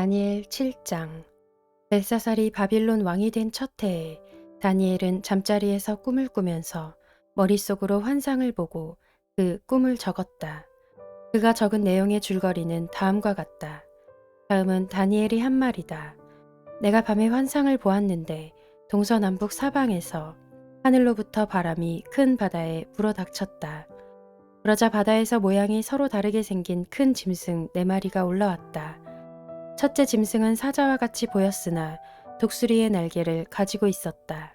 다니엘 7장. 벨사살이 바빌론 왕이 된 첫 해에 다니엘은 잠자리에서 꿈을 꾸면서 머릿속으로 환상을 보고 그 꿈을 적었다. 그가 적은 내용의 줄거리는 다음과 같다. 다음은 다니엘이 한 말이다. 내가 밤에 환상을 보았는데 동서남북 사방에서 하늘로부터 바람이 큰 바다에 불어닥쳤다. 그러자 바다에서 모양이 서로 다르게 생긴 큰 짐승 4마리가 올라왔다. 첫째 짐승은 사자와 같이 보였으나 독수리의 날개를 가지고 있었다.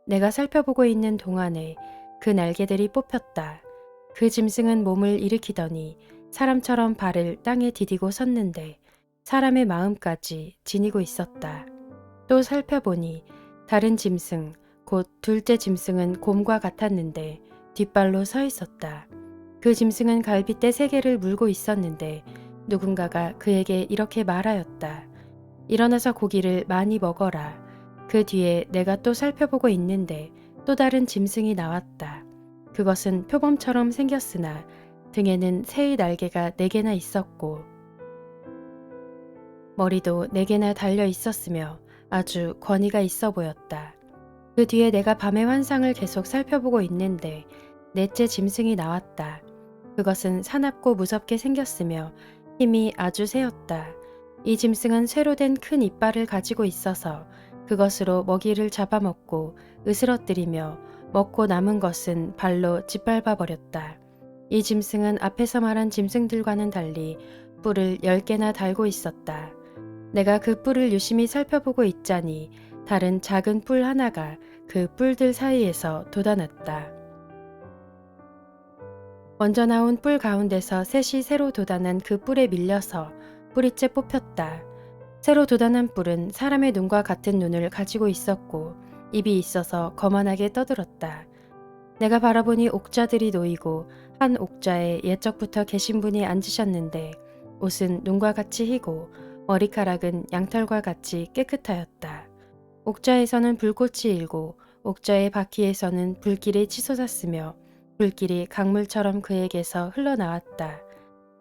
내가 살펴보고 있는 동안에 그 날개들이 뽑혔다. 그 짐승은 몸을 일으키더니 사람처럼 발을 땅에 디디고 섰는데 사람의 마음까지 지니고 있었다. 또 살펴보니 다른 짐승, 곧 둘째 짐승은 곰과 같았는데 뒷발로 서 있었다. 그 짐승은 갈빗대 3개를 물고 있었는데 누군가가 그에게 이렇게 말하였다. 일어나서 고기를 많이 먹어라. 그 뒤에 내가 또 살펴보고 있는데 또 다른 짐승이 나왔다. 그것은 표범처럼 생겼으나 등에는 새의 날개가 4개나 있었고 머리도 4개나 달려 있었으며 아주 권위가 있어 보였다. 그 뒤에 내가 밤의 환상을 계속 살펴보고 있는데 넷째 짐승이 나왔다. 그것은 사납고 무섭게 생겼으며 힘이 아주 세었다. 이 짐승은 쇠로 된 큰 이빨을 가지고 있어서 그것으로 먹이를 잡아먹고 으스러뜨리며 먹고 남은 것은 발로 짓밟아 버렸다. 이 짐승은 앞에서 말한 짐승들과는 달리 뿔을 10개나 달고 있었다. 내가 그 뿔을 유심히 살펴보고 있자니 다른 작은 뿔 하나가 그 뿔들 사이에서 돋아났다. 먼저 나온 뿔 가운데서 셋이 새로 돋아난 그 뿔에 밀려서 뿌리째 뽑혔다. 새로 돋아난 뿔은 사람의 눈과 같은 눈을 가지고 있었고 입이 있어서 거만하게 떠들었다. 내가 바라보니 옥자들이 놓이고 한 옥자에 옛적부터 계신 분이 앉으셨는데 옷은 눈과 같이 희고 머리카락은 양털과 같이 깨끗하였다. 옥자에서는 불꽃이 일고 옥자의 바퀴에서는 불길이 치솟았으며 불길이 강물처럼 그에게서 흘러나왔다.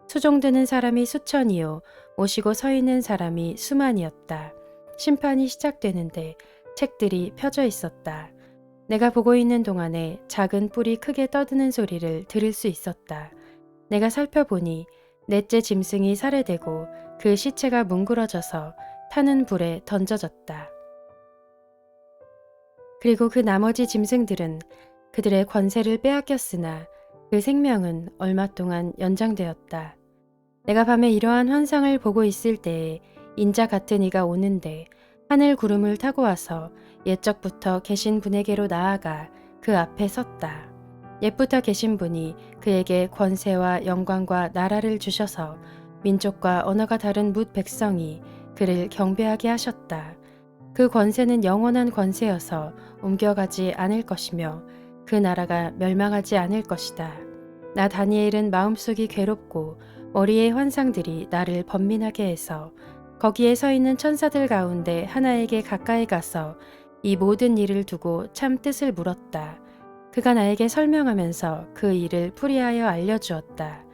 수종드는 사람이 수천이요 모시고 서 있는 사람이 수만이었다. 심판이 시작되는데 책들이 펴져 있었다. 내가 보고 있는 동안에 작은 뿔이 크게 떠드는 소리를 들을 수 있었다. 내가 살펴보니 넷째 짐승이 살해되고 그 시체가 뭉그러져서 타는 불에 던져졌다. 그리고 그 나머지 짐승들은 그들의 권세를 빼앗겼으나 그 생명은 얼마 동안 연장되었다. 내가 밤에 이러한 환상을 보고 있을 때에 인자 같은 이가 오는데 하늘 구름을 타고 와서 옛적부터 계신 분에게로 나아가 그 앞에 섰다. 옛부터 계신 분이 그에게 권세와 영광과 나라를 주셔서 민족과 언어가 다른 뭇 백성이 그를 경배하게 하셨다. 그 권세는 영원한 권세여서 옮겨가지 않을 것이며 그 나라가 멸망하지 않을 것이다. 나 다니엘은 마음속이 괴롭고 머리의 환상들이 나를 번민하게 해서 거기에 서 있는 천사들 가운데 하나에게 가까이 가서 이 모든 일을 두고 참 뜻을 물었다. 그가 나에게 설명하면서 그 일을 풀이하여 알려주었다.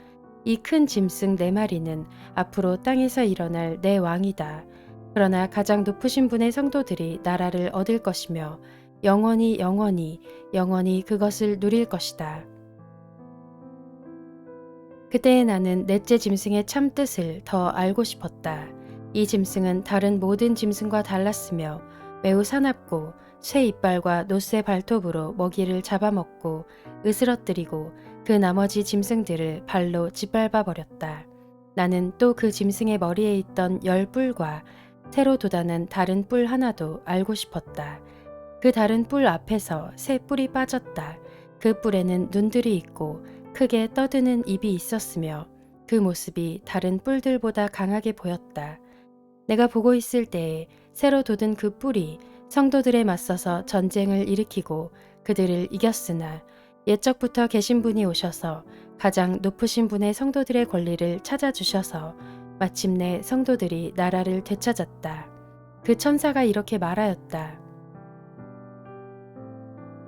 이 큰 짐승 4마리는 앞으로 땅에서 일어날 내 왕이다. 그러나 가장 높으신 분의 성도들이 나라를 얻을 것이며 영원히 그것을 누릴 것이다. 그때에 나는 넷째 짐승의 참 뜻을 더 알고 싶었다. 이 짐승은 다른 모든 짐승과 달랐으며 매우 사납고 쇠 이빨과 노쇠 발톱으로 먹이를 잡아먹고 으스러뜨리고 그 나머지 짐승들을 발로 짓밟아 버렸다. 나는 또 그 짐승의 머리에 있던 10뿔과 새로 돋아난 다른 뿔 하나도 알고 싶었다. 그 다른 뿔 앞에서 새 뿔이 빠졌다. 그 뿔에는 눈들이 있고 크게 떠드는 입이 있었으며 그 모습이 다른 뿔들보다 강하게 보였다. 내가 보고 있을 때에 새로 돋은 그 뿔이 성도들에 맞서서 전쟁을 일으키고 그들을 이겼으나 옛적부터 계신 분이 오셔서 가장 높으신 분의 성도들의 권리를 찾아주셔서 마침내 성도들이 나라를 되찾았다. 그 천사가 이렇게 말하였다.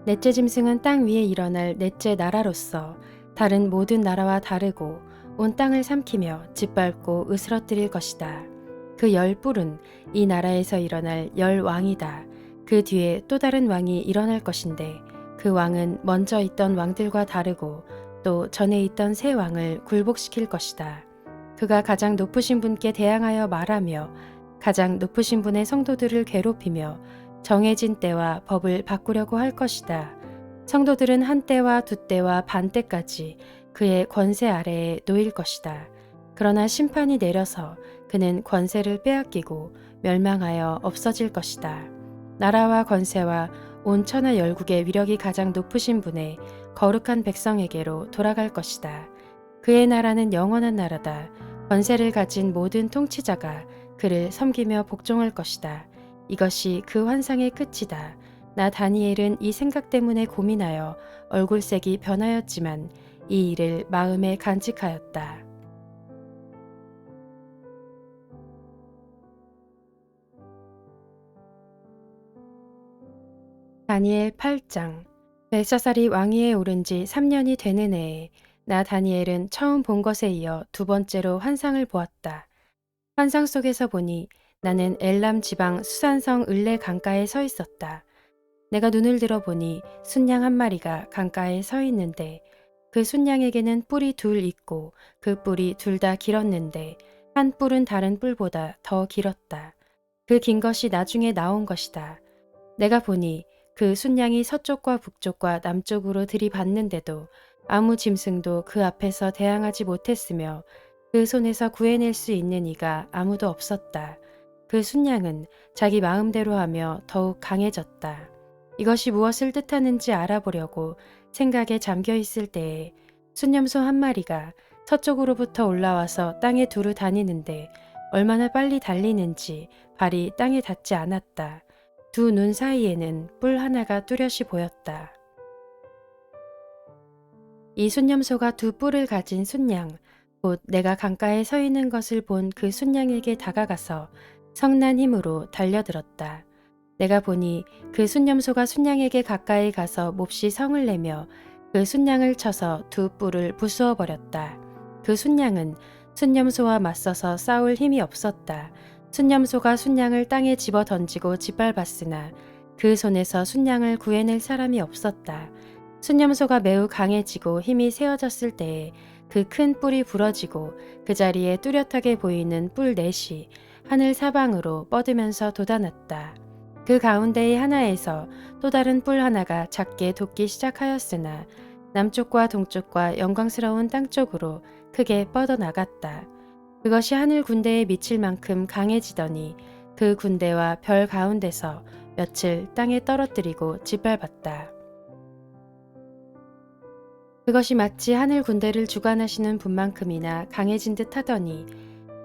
넷째 짐승은 땅 위에 일어날 넷째 나라로서 다른 모든 나라와 다르고 온 땅을 삼키며 짓밟고 으스러뜨릴 것이다. 그 10뿔은 이 나라에서 일어날 10왕이다. 그 뒤에 또 다른 왕이 일어날 것인데 그 왕은 먼저 있던 왕들과 다르고 또 전에 있던 새 왕을 굴복시킬 것이다. 그가 가장 높으신 분께 대항하여 말하며 가장 높으신 분의 성도들을 괴롭히며 정해진 때와 법을 바꾸려고 할 것이다. 성도들은 한 때와 두 때와 반 때까지 그의 권세 아래에 놓일 것이다. 그러나 심판이 내려서 그는 권세를 빼앗기고 멸망하여 없어질 것이다. 나라와 권세와 온 천하 열국의 위력이 가장 높으신 분의 거룩한 백성에게로 돌아갈 것이다. 그의 나라는 영원한 나라다. 권세를 가진 모든 통치자가 그를 섬기며 복종할 것이다. 이것이 그 환상의 끝이다. 나 다니엘은 이 생각 때문에 고민하여 얼굴색이 변하였지만 이 일을 마음에 간직하였다. 다니엘 8장. 벨사살이 왕위에 오른 지 3년이 되는 해에 나 다니엘은 처음 본 것에 이어 두 번째로 환상을 보았다. 환상 속에서 보니 나는 엘람 지방 수산성 을레 강가에 서 있었다. 내가 눈을 들어보니 순양 한 마리가 강가에 서 있는데 그 순양에게는 뿔이 둘 있고 그 뿔이 둘 다 길었는데 한 뿔은 다른 뿔보다 더 길었다. 그 긴 것이 나중에 나온 것이다. 내가 보니 그 순양이 서쪽과 북쪽과 남쪽으로 들이받는데도 아무 짐승도 그 앞에서 대항하지 못했으며 그 손에서 구해낼 수 있는 이가 아무도 없었다. 그 순양은 자기 마음대로 하며 더욱 강해졌다. 이것이 무엇을 뜻하는지 알아보려고 생각에 잠겨 있을 때에 순념소 한 마리가 서쪽으로부터 올라와서 땅에 두루 다니는데 얼마나 빨리 달리는지 발이 땅에 닿지 않았다. 두 눈 사이에는 뿔 하나가 뚜렷이 보였다. 이 순념소가 두 뿔을 가진 순양, 곧 내가 강가에 서 있는 것을 본 그 순양에게 다가가서 성난 힘으로 달려들었다. 내가 보니 그 순념소가 순양에게 가까이 가서 몹시 성을 내며 그 순양을 쳐서 두 뿔을 부수어 버렸다. 그 순양은 순념소와 맞서서 싸울 힘이 없었다. 순념소가 순양을 땅에 집어 던지고 짓밟았으나 그 손에서 순양을 구해낼 사람이 없었다. 순념소가 매우 강해지고 힘이 세어졌을 때에 그 큰 뿔이 부러지고 그 자리에 뚜렷하게 보이는 뿔 넷이 하늘 사방으로 뻗으면서 돋아났다. 그 가운데의 하나에서 또 다른 뿔 하나가 작게 돋기 시작하였으나 남쪽과 동쪽과 영광스러운 땅 쪽으로 크게 뻗어나갔다. 그것이 하늘 군대에 미칠 만큼 강해지더니 그 군대와 별 가운데서 며칠 땅에 떨어뜨리고 짓밟았다. 그것이 마치 하늘 군대를 주관하시는 분만큼이나 강해진 듯 하더니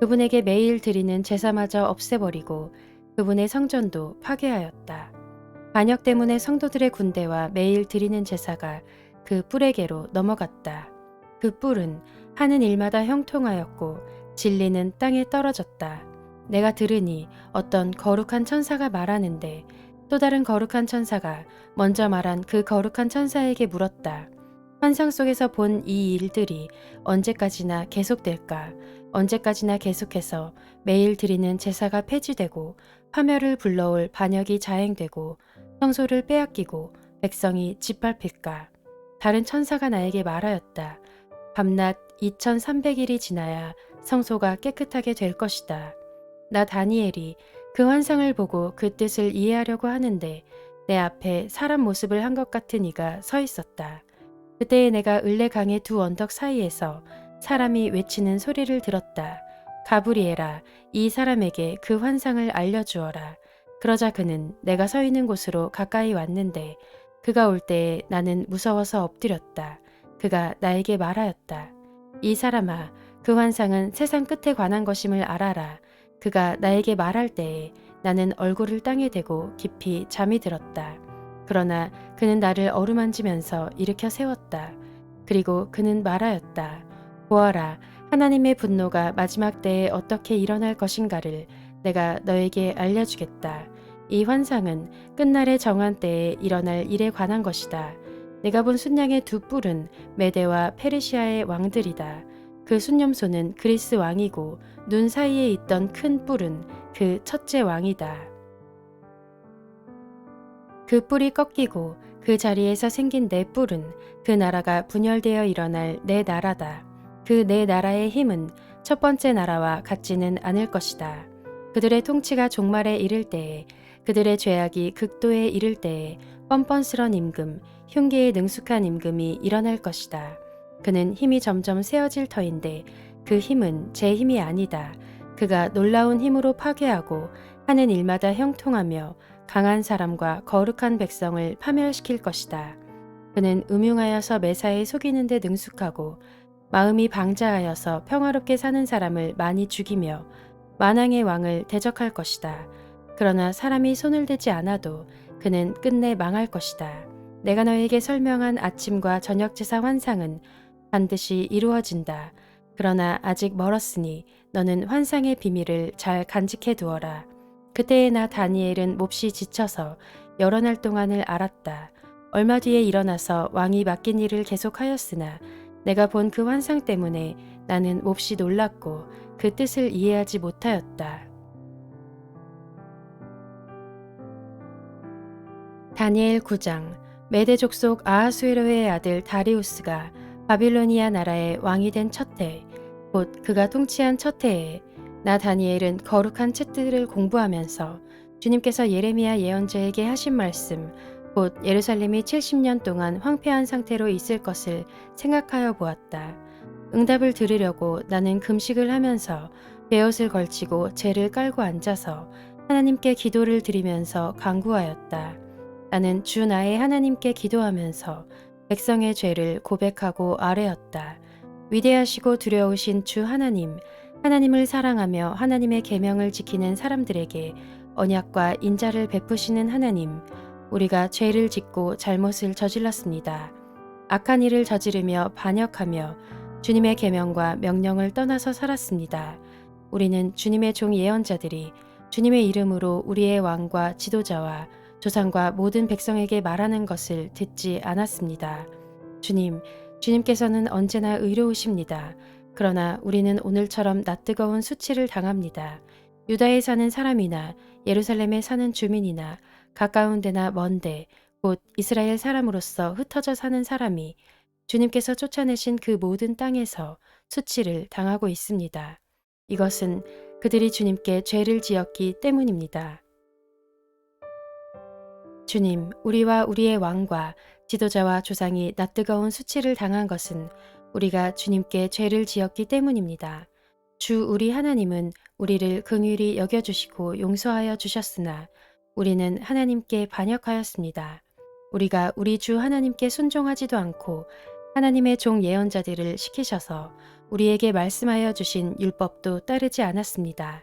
그분에게 매일 드리는 제사마저 없애버리고 그분의 성전도 파괴하였다. 반역 때문에 성도들의 군대와 매일 드리는 제사가 그 뿔에게로 넘어갔다. 그 뿔은 하는 일마다 형통하였고 진리는 땅에 떨어졌다. 내가 들으니 어떤 거룩한 천사가 말하는데 또 다른 거룩한 천사가 먼저 말한 그 거룩한 천사에게 물었다. 환상 속에서 본 이 일들이 언제까지나 계속될까? 언제까지나 계속해서 매일 드리는 제사가 폐지되고 파멸을 불러올 반역이 자행되고 성소를 빼앗기고 백성이 짓밟힐까? 다른 천사가 나에게 말하였다. 밤낮 2300일이 지나야 성소가 깨끗하게 될 것이다. 나 다니엘이 그 환상을 보고 그 뜻을 이해하려고 하는데 내 앞에 사람 모습을 한 것 같은 이가 서 있었다. 그때에 내가 을레강의 두 언덕 사이에서 사람이 외치는 소리를 들었다. 가브리엘아, 이 사람에게 그 환상을 알려주어라. 그러자 그는 내가 서 있는 곳으로 가까이 왔는데 그가 올 때에 나는 무서워서 엎드렸다. 그가 나에게 말하였다. 이 사람아, 그 환상은 세상 끝에 관한 것임을 알아라. 그가 나에게 말할 때에 나는 얼굴을 땅에 대고 깊이 잠이 들었다. 그러나 그는 나를 어루만지면서 일으켜 세웠다. 그리고 그는 말하였다. 보아라, 하나님의 분노가 마지막 때에 어떻게 일어날 것인가를 내가 너에게 알려주겠다. 이 환상은 끝날의 정한 때에 일어날 일에 관한 것이다. 내가 본 순양의 두 뿔은 메대와 페르시아의 왕들이다. 그 순념소는 그리스 왕이고 눈 사이에 있던 큰 뿔은 그 첫째 왕이다. 그 뿔이 꺾이고 그 자리에서 생긴 내 뿔은 그 나라가 분열되어 일어날 내 나라다. 그 내 나라의 힘은 첫 번째 나라와 같지는 않을 것이다. 그들의 통치가 종말에 이를 때에, 그들의 죄악이 극도에 이를 때에 뻔뻔스런 임금, 흉계에 능숙한 임금이 일어날 것이다. 그는 힘이 점점 세어질 터인데 그 힘은 제 힘이 아니다. 그가 놀라운 힘으로 파괴하고 하는 일마다 형통하며 강한 사람과 거룩한 백성을 파멸시킬 것이다. 그는 음흉하여서 매사에 속이는 데 능숙하고 마음이 방자하여서 평화롭게 사는 사람을 많이 죽이며 만왕의 왕을 대적할 것이다. 그러나 사람이 손을 대지 않아도 그는 끝내 망할 것이다. 내가 너에게 설명한 아침과 저녁 제사 환상은 반드시 이루어진다. 그러나 아직 멀었으니 너는 환상의 비밀을 잘 간직해 두어라. 그때의 나 다니엘은 몹시 지쳐서 여러 날 동안을 앓았다. 얼마 뒤에 일어나서 왕이 맡긴 일을 계속하였으나 내가 본 그 환상 때문에 나는 몹시 놀랐고 그 뜻을 이해하지 못하였다. 다니엘 9장. 메대 족속 아하수에로의 아들 다리우스가 바빌로니아 나라의 왕이 된 첫 해, 곧 그가 통치한 첫 해에 나 다니엘은 거룩한 책들을 공부하면서 주님께서 예레미야 예언자에게 하신 말씀, 곧 예루살렘이 70년 동안 황폐한 상태로 있을 것을 생각하여 보았다. 응답을 들으려고 나는 금식을 하면서 베옷을 걸치고 재를 깔고 앉아서 하나님께 기도를 드리면서 간구하였다. 나는 주 나의 하나님께 기도하면서 백성의 죄를 고백하고 아뢰었다. 위대하시고 두려우신 주 하나님, 하나님을 사랑하며 하나님의 계명을 지키는 사람들에게 언약과 인자를 베푸시는 하나님, 우리가 죄를 짓고 잘못을 저질렀습니다. 악한 일을 저지르며 반역하며 주님의 계명과 명령을 떠나서 살았습니다. 우리는 주님의 종 예언자들이 주님의 이름으로 우리의 왕과 지도자와 조상과 모든 백성에게 말하는 것을 듣지 않았습니다. 주님께서는 언제나 의로우십니다. 그러나 우리는 오늘처럼 낯뜨거운 수치를 당합니다. 유다에 사는 사람이나 예루살렘에 사는 주민이나 가까운 데나 먼 데, 곧 이스라엘 사람으로서 흩어져 사는 사람이 주님께서 쫓아내신 그 모든 땅에서 수치를 당하고 있습니다. 이것은 그들이 주님께 죄를 지었기 때문입니다. 주님, 우리와 우리의 왕과 지도자와 조상이 낯뜨거운 수치를 당한 것은 우리가 주님께 죄를 지었기 때문입니다. 주 우리 하나님은 우리를 긍휼히 여겨주시고 용서하여 주셨으나 우리는 하나님께 반역하였습니다. 우리가 우리 주 하나님께 순종하지도 않고 하나님의 종 예언자들을 시키셔서 우리에게 말씀하여 주신 율법도 따르지 않았습니다.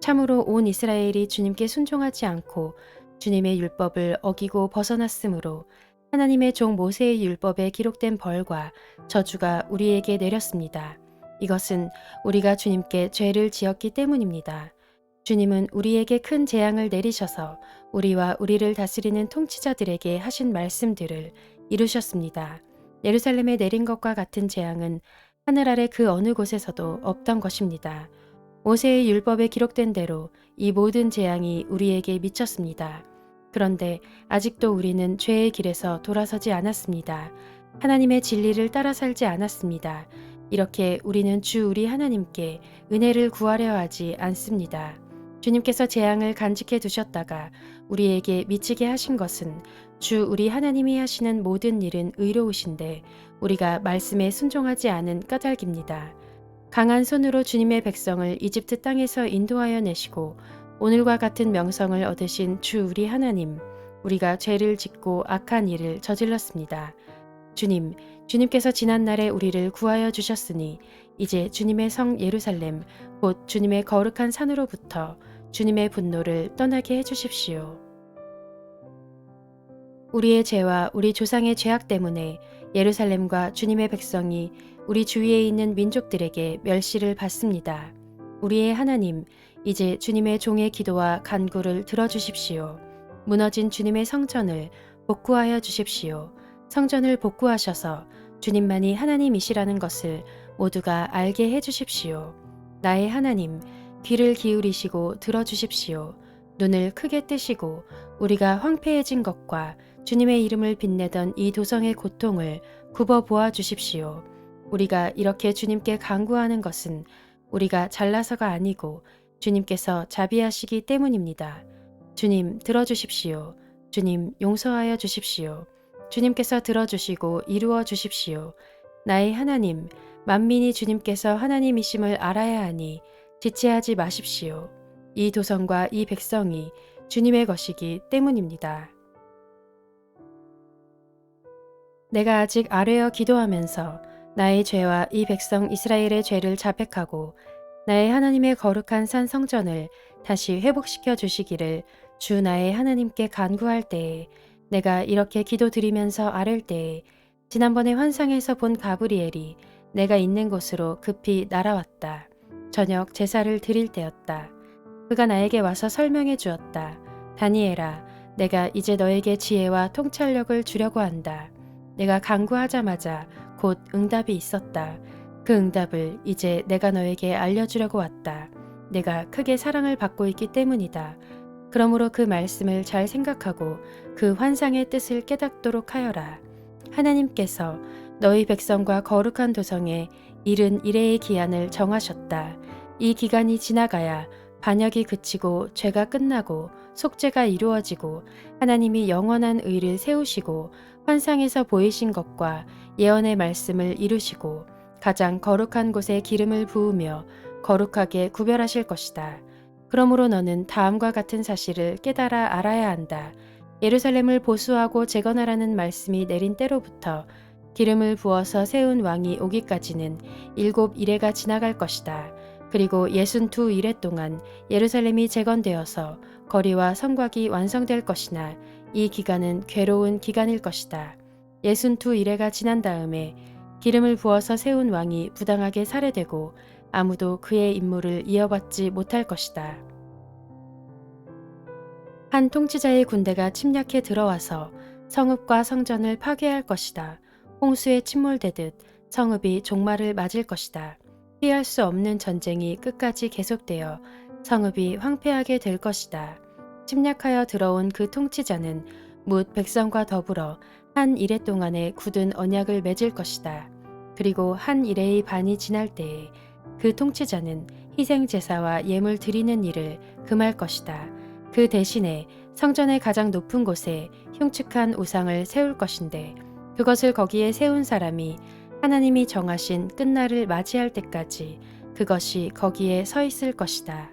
참으로 온 이스라엘이 주님께 순종하지 않고 주님의 율법을 어기고 벗어났으므로 하나님의 종 모세의 율법에 기록된 벌과 저주가 우리에게 내렸습니다. 이것은 우리가 주님께 죄를 지었기 때문입니다. 주님은 우리에게 큰 재앙을 내리셔서 우리와 우리를 다스리는 통치자들에게 하신 말씀들을 이루셨습니다. 예루살렘에 내린 것과 같은 재앙은 하늘 아래 그 어느 곳에서도 없던 것입니다. 모세의 율법에 기록된 대로 이 모든 재앙이 우리에게 미쳤습니다. 그런데 아직도 우리는 죄의 길에서 돌아서지 않았습니다. 하나님의 진리를 따라 살지 않았습니다. 이렇게 우리는 주 우리 하나님께 은혜를 구하려 하지 않습니다. 주님께서 재앙을 간직해 두셨다가 우리에게 미치게 하신 것은 주 우리 하나님이 하시는 모든 일은 의로우신데 우리가 말씀에 순종하지 않은 까닭입니다. 강한 손으로 주님의 백성을 이집트 땅에서 인도하여 내시고 오늘과 같은 명성을 얻으신 주 우리 하나님, 우리가 죄를 짓고 악한 일을 저질렀습니다. 주님께서 지난날에 우리를 구하여 주셨으니 이제 주님의 성 예루살렘, 곧 주님의 거룩한 산으로부터 주님의 분노를 떠나게 해주십시오. 우리의 죄와 우리 조상의 죄악 때문에 예루살렘과 주님의 백성이 우리 주위에 있는 민족들에게 멸시를 받습니다. 우리의 하나님, 이제 주님의 종의 기도와 간구를 들어주십시오. 무너진 주님의 성전을 복구하여 주십시오. 성전을 복구하셔서 주님만이 하나님이시라는 것을 모두가 알게 해 주십시오. 나의 하나님, 귀를 기울이시고 들어주십시오. 눈을 크게 뜨시고 우리가 황폐해진 것과 주님의 이름을 빛내던 이 도성의 고통을 굽어 보아 주십시오. 우리가 이렇게 주님께 간구하는 것은 우리가 잘나서가 아니고 주님께서 자비하시기 때문입니다. 주님 들어주십시오. 주님 용서하여 주십시오. 주님께서 들어주시고 이루어 주십시오. 나의 하나님, 만민이 주님께서 하나님이심을 알아야 하니 지체하지 마십시오. 이 도성과 이 백성이 주님의 것이기 때문입니다. 내가 아직 아뢰어 기도하면서 나의 죄와 이 백성 이스라엘의 죄를 자백하고 나의 하나님의 거룩한 산 성전을 다시 회복시켜 주시기를 주 나의 하나님께 간구할 때에 내가 이렇게 기도드리면서 아랠 때에 지난번에 환상에서 본 가브리엘이 내가 있는 곳으로 급히 날아왔다. 저녁 제사를 드릴 때였다. 그가 나에게 와서 설명해 주었다. 다니엘아, 내가 이제 너에게 지혜와 통찰력을 주려고 한다. 내가 간구하자마자 곧 응답이 있었다. 그 응답을 이제 내가 너에게 알려주려고 왔다. 내가 크게 사랑을 받고 있기 때문이다. 그러므로 그 말씀을 잘 생각하고 그 환상의 뜻을 깨닫도록 하여라. 하나님께서 너희 백성과 거룩한 도성에 이른 이레의 기한을 정하셨다. 이 기간이 지나가야 반역이 그치고 죄가 끝나고 속죄가 이루어지고 하나님이 영원한 의를 세우시고 환상에서 보이신 것과 예언의 말씀을 이루시고 가장 거룩한 곳에 기름을 부으며 거룩하게 구별하실 것이다. 그러므로 너는 다음과 같은 사실을 깨달아 알아야 한다. 예루살렘을 보수하고 재건하라는 말씀이 내린 때로부터 기름을 부어서 세운 왕이 오기까지는 7 이레가 지나갈 것이다. 그리고 62 이레 동안 예루살렘이 재건되어서 거리와 성곽이 완성될 것이나 이 기간은 괴로운 기간일 것이다. 62 이레가 지난 다음에 기름을 부어서 세운 왕이 부당하게 살해되고 아무도 그의 임무를 이어받지 못할 것이다. 한 통치자의 군대가 침략해 들어와서 성읍과 성전을 파괴할 것이다. 홍수에 침몰되듯 성읍이 종말을 맞을 것이다. 피할 수 없는 전쟁이 끝까지 계속되어 성읍이 황폐하게 될 것이다. 침략하여 들어온 그 통치자는 뭇 백성과 더불어 한 이레 동안의 굳은 언약을 맺을 것이다. 그리고 한 이레의 반이 지날 때에 그 통치자는 희생 제사와 예물 드리는 일을 금할 것이다. 그 대신에 성전의 가장 높은 곳에 흉측한 우상을 세울 것인데 그것을 거기에 세운 사람이 하나님이 정하신 끝날을 맞이할 때까지 그것이 거기에 서 있을 것이다.